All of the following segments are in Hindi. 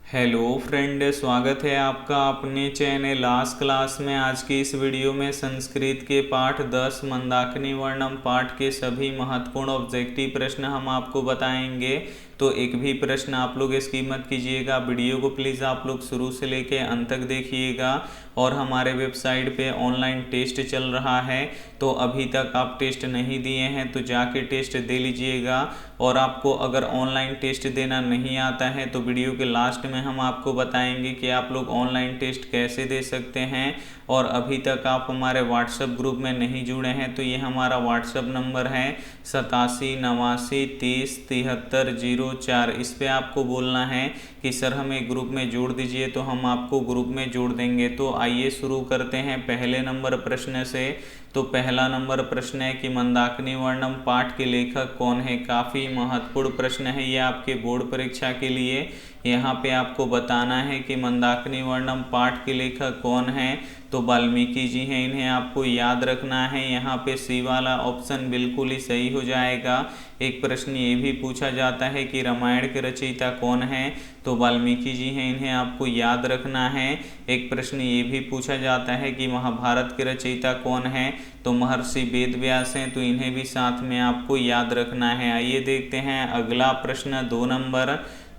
हेलो फ्रेंड, स्वागत है आपका अपने चैनल लास्ट क्लास में। आज की इस वीडियो में संस्कृत के पाठ 10 मंदाकिनी वर्णम पाठ के सभी महत्वपूर्ण ऑब्जेक्टिव प्रश्न हम आपको बताएंगे। तो एक भी प्रश्न आप लोग स्किप मत कीजिएगा, वीडियो को प्लीज़ आप लोग शुरू से लेके अंत तक देखिएगा। और हमारे वेबसाइट पे ऑनलाइन टेस्ट चल रहा है, तो अभी तक आप टेस्ट नहीं दिए हैं तो जाके टेस्ट दे लीजिएगा। और आपको अगर ऑनलाइन टेस्ट देना नहीं आता है तो वीडियो के लास्ट में हम आपको बताएंगे कि आप लोग ऑनलाइन टेस्ट कैसे दे सकते हैं। और अभी तक आप हमारे व्हाट्सएप ग्रुप में नहीं जुड़े हैं तो ये हमारा व्हाट्सएप नंबर है 8789307304। इस पे आपको बोलना है कि सर हमें ग्रुप में जोड़ दीजिए, तो हम आपको ग्रुप में जोड़ देंगे। तो आइए शुरू करते हैं पहले नंबर प्रश्न से। तो पहला नंबर प्रश्न है कि मंदाकिनी वर्णम पाठ के लेखक कौन है। काफ़ी महत्वपूर्ण प्रश्न है ये आपके बोर्ड परीक्षा के लिए। यहाँ पे आपको बताना है कि मंदाकिनी वर्णम पाठ के लेखक कौन है। तो वाल्मीकि जी हैं, इन्हें आपको याद रखना है। यहाँ पे सी वाला ऑप्शन बिल्कुल ही सही हो जाएगा। एक प्रश्न ये भी पूछा जाता है कि रामायण के रचयिता कौन है, तो वाल्मीकि जी हैं, इन्हें आपको याद रखना है। एक प्रश्न ये भी पूछा जाता है कि महाभारत के रचयिता कौन है, तो महर्षि वेदव्यास हैं, तो इन्हें भी साथ में आपको याद रखना है। आइए देखते हैं अगला प्रश्न।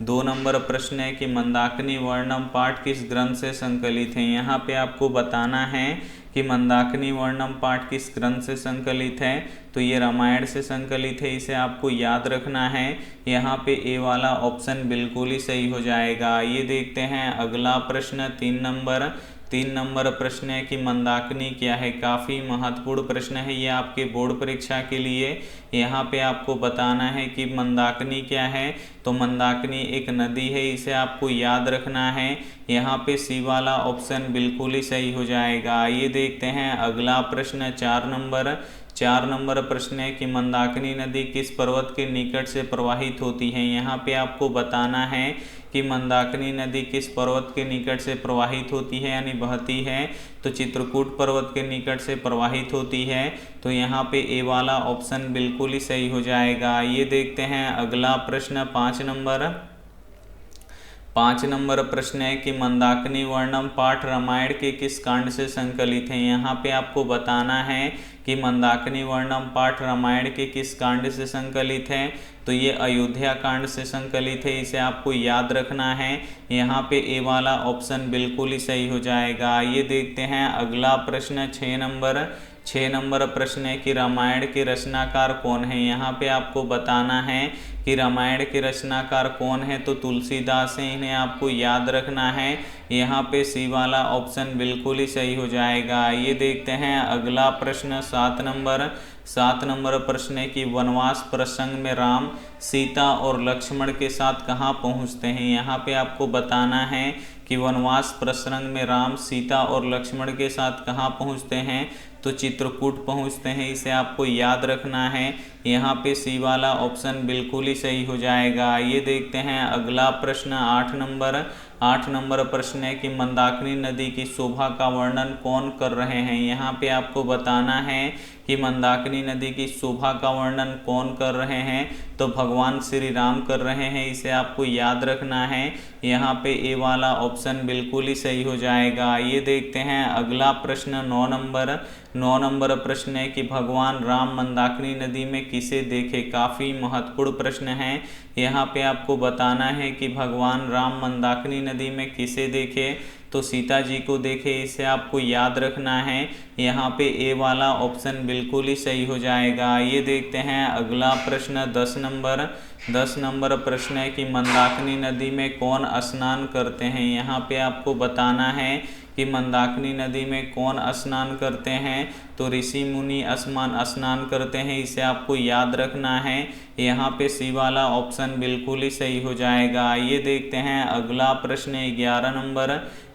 दो नंबर प्रश्न है कि मंदाकिनी वर्णम पाठ किस ग्रंथ से संकलित है। यहाँ पे आपको बताना है कि मंदाकिनी वर्णम पाठ किस ग्रंथ से संकलित है। तो ये रामायण से संकलित है, इसे आपको याद रखना है। यहाँ पे ए वाला ऑप्शन बिल्कुल ही सही हो जाएगा। ये देखते हैं अगला प्रश्न। तीन नंबर प्रश्न है कि मंदाकिनी क्या है। काफ़ी महत्वपूर्ण प्रश्न है ये आपके बोर्ड परीक्षा के लिए। यहाँ पे आपको बताना है कि मंदाकिनी क्या है। तो मंदाकिनी एक नदी है, इसे आपको याद रखना है। यहाँ पे सी वाला ऑप्शन बिल्कुल ही सही हो जाएगा। ये देखते हैं अगला प्रश्न। चार नंबर प्रश्न है कि मंदाकिनी नदी किस पर्वत के निकट से प्रवाहित होती है। यहाँ पे आपको बताना है कि मंदाकिनी नदी किस पर्वत के निकट से प्रवाहित होती है यानी बहती है। तो चित्रकूट पर्वत के निकट से प्रवाहित होती है। तो यहाँ पे ए वाला ऑप्शन बिल्कुल ही सही हो जाएगा। ये देखते हैं अगला प्रश्न। पाँच नंबर प्रश्न है कि मंदाकिनी वर्णम पाठ रामायण के किस कांड से संकलित है। यहाँ पे आपको बताना है कि मंदाकिनी वर्णम पाठ रामायण के किस कांड से संकलित है। तो ये अयोध्या कांड से संकलित है, इसे आपको याद रखना है। यहाँ पे ए वाला ऑप्शन बिल्कुल ही सही हो जाएगा। ये देखते हैं अगला प्रश्न। 6 नंबर प्रश्न है कि रामायण के रचनाकार कौन है। यहाँ पे आपको बताना है कि रामायण के रचनाकार कौन है। तो तुलसीदास हैं, इन्हें आपको याद रखना है। यहाँ पे सी वाला ऑप्शन बिल्कुल ही सही हो जाएगा। ये देखते हैं अगला प्रश्न। 7 नंबर प्रश्न है कि वनवास प्रसंग में राम सीता और लक्ष्मण के साथ कहाँ पहुँचते हैं। यहाँ पे आपको बताना है कि वनवास प्रसंग में राम सीता और लक्ष्मण के साथ कहाँ पहुँचते हैं। तो चित्रकूट पहुँचते हैं, इसे आपको याद रखना है। यहाँ पे सी वाला ऑप्शन बिल्कुल ही सही हो जाएगा। ये देखते हैं अगला प्रश्न। 8 नंबर प्रश्न है कि मंदाकिनी नदी की शोभा का वर्णन कौन कर रहे हैं। यहाँ पे आपको बताना है कि मंदाकिनी नदी की शोभा का वर्णन कौन कर रहे हैं। तो भगवान श्री राम कर रहे हैं, इसे आपको याद रखना है। यहाँ पे ए वाला ऑप्शन बिल्कुल ही सही हो जाएगा। ये देखते हैं अगला प्रश्न। 9 नंबर प्रश्न है कि भगवान राम मंदाकिनी नदी में किसे देखे। काफ़ी महत्वपूर्ण प्रश्न है। यहाँ पे आपको बताना है कि भगवान राम मंदाकिनी नदी में किसे देखे। तो सीता जी को देखे, इसे आपको याद रखना है। यहाँ पे ए वाला ऑप्शन बिल्कुल ही सही हो जाएगा। ये देखते हैं अगला प्रश्न। 10 नंबर प्रश्न है कि मंदाकिनी नदी में कौन स्नान करते हैं। यहाँ पे आपको बताना है कि मंदाकिनी नदी में कौन स्नान करते हैं। तो ऋषि मुनि स्नान करते हैं, इसे आपको याद रखना है। यहाँ पे सी वाला ऑप्शन बिल्कुल ही सही हो जाएगा। ये देखते हैं अगला प्रश्न।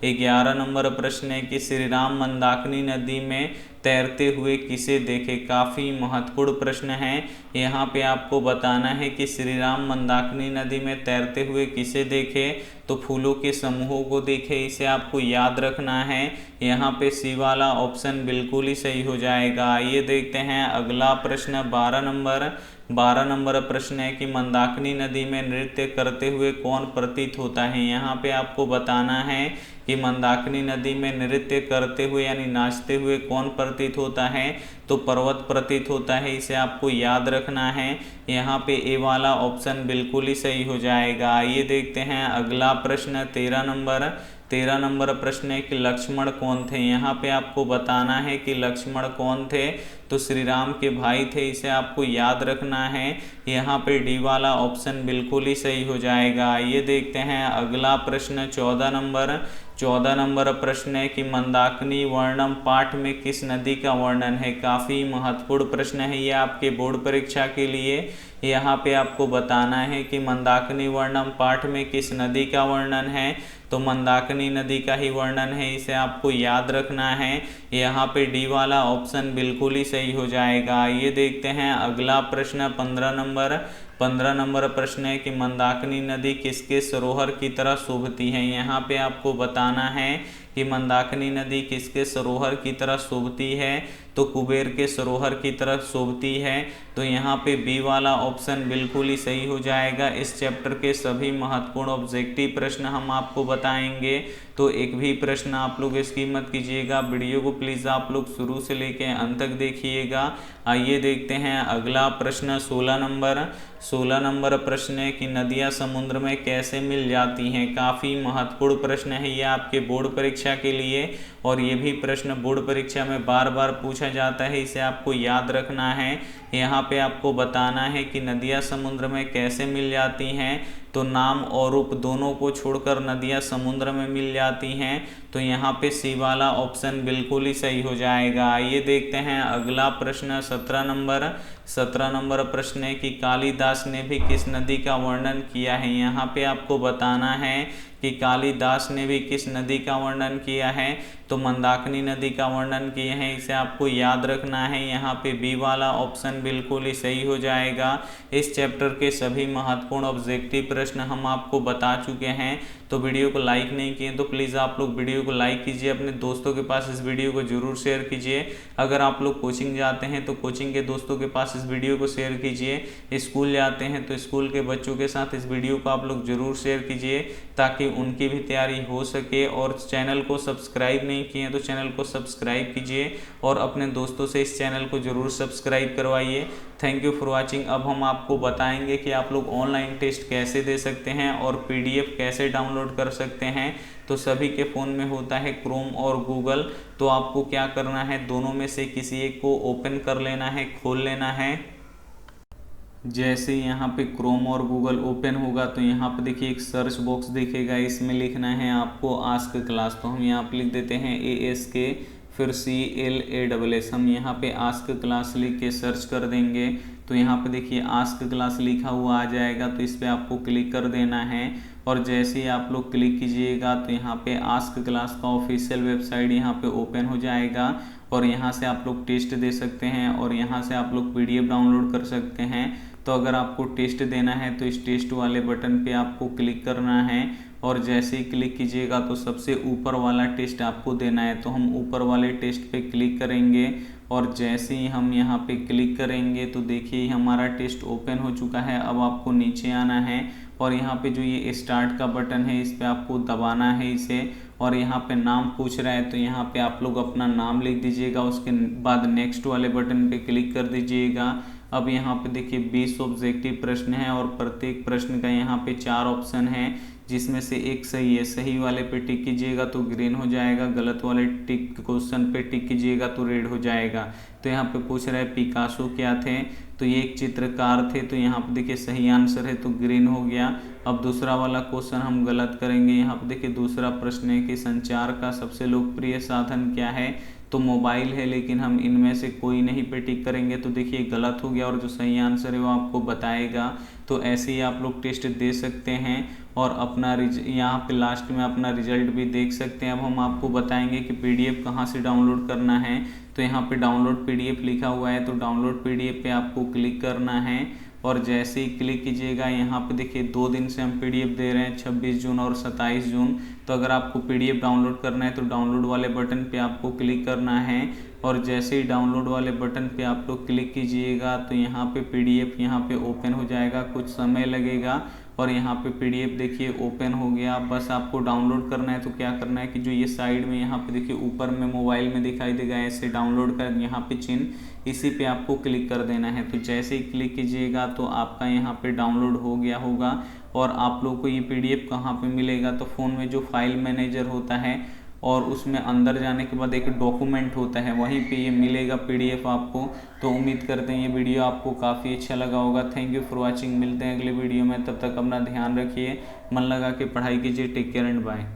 11 नंबर प्रश्न है कि श्री राम मंदाकिनी नदी में तैरते हुए किसे देखे। काफ़ी महत्वपूर्ण प्रश्न है। यहाँ पे आपको बताना है कि श्री राम मंदाकिनी नदी में तैरते हुए किसे देखे। तो फूलों के समूहों को देखे, इसे आपको याद रखना है। यहाँ पे सी वाला ऑप्शन बिल्कुल ही सही हो जाएगा। ये देखते हैं अगला प्रश्न। 12 नंबर प्रश्न है कि मंदाकिनी नदी में नृत्य करते हुए कौन प्रतीत होता है। यहाँ पे आपको बताना है कि मंदाकिनी नदी में नृत्य करते हुए यानी नाचते हुए कौन प्रतीत होता है, तो पर्वत प्रतीत होता है, इसे आपको याद रखना है। यहाँ पे ए वाला ऑप्शन बिल्कुल ही सही हो जाएगा। आइए देखते हैं अगला प्रश्न 13 नंबर प्रश्न है कि लक्ष्मण कौन थे। यहाँ पे आपको बताना है कि लक्ष्मण कौन थे, तो श्री राम के भाई थे, इसे आपको याद रखना है। यहाँ पे डी वाला ऑप्शन बिल्कुल ही सही हो जाएगा। ये देखते हैं अगला प्रश्न 14 नंबर प्रश्न है कि मंदाकिनी वर्णम पाठ में किस नदी का वर्णन है। काफ़ी महत्वपूर्ण प्रश्न है ये आपके बोर्ड परीक्षा के लिए। यहाँ पे आपको बताना है कि मंदाकिनी वर्णम पाठ में किस नदी का वर्णन है, तो मंदाकिनी नदी का ही वर्णन है, इसे आपको याद रखना है। यहाँ पे डी वाला ऑप्शन बिल्कुल ही सही हो जाएगा। ये देखते हैं अगला प्रश्न 15 नंबर प्रश्न है कि मंदाकिनी नदी किसके सरोवर की तरह शोभती है। यहाँ पे आपको बताना है कि मंदाकिनी नदी किसके सरोवर की तरह शोभती है, तो कुबेर के सरोवर की तरह शोभती है। तो यहाँ पे बी वाला ऑप्शन बिल्कुल ही सही हो जाएगा। इस चैप्टर के सभी महत्वपूर्ण ऑब्जेक्टिव प्रश्न हम आपको बताएंगे, तो एक भी प्रश्न आप लोग इसकी मत कीजिएगा। वीडियो को प्लीज़ आप लोग शुरू से लेके अंत तक देखिएगा। आइए देखते हैं अगला प्रश्न 16 नंबर प्रश्न है कि नदियाँ समुद्र में कैसे मिल जाती हैं। काफ़ी महत्वपूर्ण प्रश्न है ये आपके बोर्ड परीक्षा के लिए, और ये भी प्रश्न बोर्ड परीक्षा में बार बार पूछा जाता है, इसे आपको याद रखना है। यहाँ पे आपको बताना है कि नदियाँ समुद्र में कैसे मिल जाती हैं, तो नाम और रूप दोनों को छोड़कर नदियाँ समुद्र में मिल जाती हैं। तो यहाँ पे सी वाला ऑप्शन बिल्कुल ही सही हो जाएगा। आइए देखते हैं अगला प्रश्न 17 नंबर प्रश्न है कि कालिदास ने भी किस नदी का वर्णन किया है। यहाँ पे आपको बताना है कि कालिदास ने भी किस नदी का वर्णन किया है, तो मंदाकिनी नदी का वर्णन किए हैं, इसे आपको याद रखना है। यहाँ पे बी वाला ऑप्शन बिल्कुल ही सही हो जाएगा। इस चैप्टर के सभी महत्वपूर्ण ऑब्जेक्टिव प्रश्न हम आपको बता चुके हैं, तो वीडियो को लाइक नहीं किए तो प्लीज़ आप लोग वीडियो को लाइक कीजिए, अपने दोस्तों के पास इस वीडियो को जरूर शेयर कीजिए। अगर आप लोग कोचिंग जाते हैं तो कोचिंग के दोस्तों के पास इस वीडियो को शेयर कीजिए। स्कूल जाते हैं तो स्कूल के बच्चों के साथ इस वीडियो को आप लोग जरूर शेयर कीजिए, ताकि उनकी भी तैयारी हो सके। और चैनल को सब्सक्राइब नहीं किए तो चैनल को सब्सक्राइब कीजिए, और अपने दोस्तों से इस चैनल को जरूर सब्सक्राइब करवाइए। Thank you for watching. अब हम आपको बताएंगे कि आप लोग ऑनलाइन टेस्ट कैसे दे सकते हैं और पीडीएफ कैसे डाउनलोड कर सकते हैं। तो सभी के फ़ोन में होता है क्रोम और गूगल, तो आपको क्या करना है, दोनों में से किसी एक को ओपन कर लेना है, खोल लेना है। जैसे यहाँ पे क्रोम और गूगल ओपन होगा तो यहाँ पे देखिए एक सर्च बॉक्स दिखेगा, इसमें लिखना है आपको आस्क क्लास। तो हम यहाँ पे लिख देते हैं ASK फिर CLASS। हम यहाँ पे आस्क क्लास लिख के सर्च कर देंगे तो यहाँ पे देखिए आस्क क्लास लिखा हुआ आ जाएगा, तो इस पर आपको क्लिक कर देना है। और जैसे ही आप लोग क्लिक कीजिएगा तो यहाँ पे आस्क क्लास का ऑफिशियल वेबसाइट यहाँ पे ओपन हो जाएगा, और यहाँ से आप लोग टेस्ट दे सकते हैं, और यहाँ से आप लोग PDF डाउनलोड कर सकते हैं। तो अगर आपको टेस्ट देना है तो इस टेस्ट वाले बटन पे आपको क्लिक करना है, और जैसे ही क्लिक कीजिएगा तो सबसे ऊपर वाला टेस्ट आपको देना है। तो हम ऊपर वाले टेस्ट पे क्लिक करेंगे, और जैसे ही हम यहाँ पे क्लिक करेंगे तो देखिए हमारा टेस्ट ओपन हो चुका है। अब आपको नीचे आना है, और यहाँ पे जो ये स्टार्ट का बटन है इस पर आपको दबाना है इसे, और यहाँ पे नाम पूछ रहा है तो यहाँ पे आप लोग अपना नाम लिख दीजिएगा। उसके बाद नेक्स्ट वाले बटन पे क्लिक कर दीजिएगा। अब यहाँ पे देखिए 20 ऑब्जेक्टिव प्रश्न है, और प्रत्येक प्रश्न का यहाँ पे 4 ऑप्शन है, जिसमें से एक सही है। सही वाले पे टिक कीजिएगा तो ग्रीन हो जाएगा, गलत वाले टिक क्वेश्चन पे टिक कीजिएगा तो रेड हो जाएगा। तो यहाँ पे पूछ रहा है पिकासो क्या थे, तो ये एक चित्रकार थे, तो यहाँ पे देखिए सही आंसर है तो ग्रीन हो गया। अब दूसरा वाला क्वेश्चन हम गलत करेंगे। यहाँ पे देखिए दूसरा प्रश्न है कि संचार का सबसे लोकप्रिय साधन क्या है, तो मोबाइल है, लेकिन हम इनमें से कोई नहीं पे टिक करेंगे तो देखिए गलत हो गया, और जो सही आंसर है वो आपको बताएगा। तो ऐसे ही आप लोग टेस्ट दे सकते हैं, और अपना यहाँ पे लास्ट में अपना रिजल्ट भी देख सकते हैं। अब हम आपको बताएंगे कि PDF कहाँ से डाउनलोड करना है। तो यहाँ पे डाउनलोड PDF लिखा हुआ है, तो डाउनलोड PDF पे आपको क्लिक करना है, और जैसे ही क्लिक कीजिएगा यहाँ पे देखिए 2 दिन से हम पीडीएफ दे रहे हैं, 26 जून और 27 जून। तो अगर आपको पीडीएफ डाउनलोड करना है तो डाउनलोड वाले बटन पे आपको क्लिक करना है और जैसे ही डाउनलोड वाले बटन पे आप लोग क्लिक कीजिएगा तो यहाँ पे पीडीएफ यहाँ पे ओपन हो जाएगा, कुछ समय लगेगा और यहाँ पे पीडीएफ देखिए ओपन हो गया। बस आपको डाउनलोड करना है तो क्या करना है कि जो ये साइड में यहाँ पे देखिए ऊपर में मोबाइल में दिखाई देगा ऐसे डाउनलोड कर यहाँ पे चिन्ह, इसी पे आपको क्लिक कर देना है। तो जैसे ही क्लिक कीजिएगा तो आपका यहाँ पे डाउनलोड हो गया होगा और आप लोग को ये पीडीएफ कहाँ पे मिलेगा तो फ़ोन में जो फाइल मैनेजर होता है और उसमें अंदर जाने के बाद एक डॉक्यूमेंट होता है, वहीं पे ये मिलेगा पीडीएफ आपको। तो उम्मीद करते हैं ये वीडियो आपको काफ़ी अच्छा लगा होगा। Thank you for watching. मिलते हैं अगले वीडियो में, तब तक अपना ध्यान रखिए, मन लगा के पढ़ाई कीजिए। Take care and bye.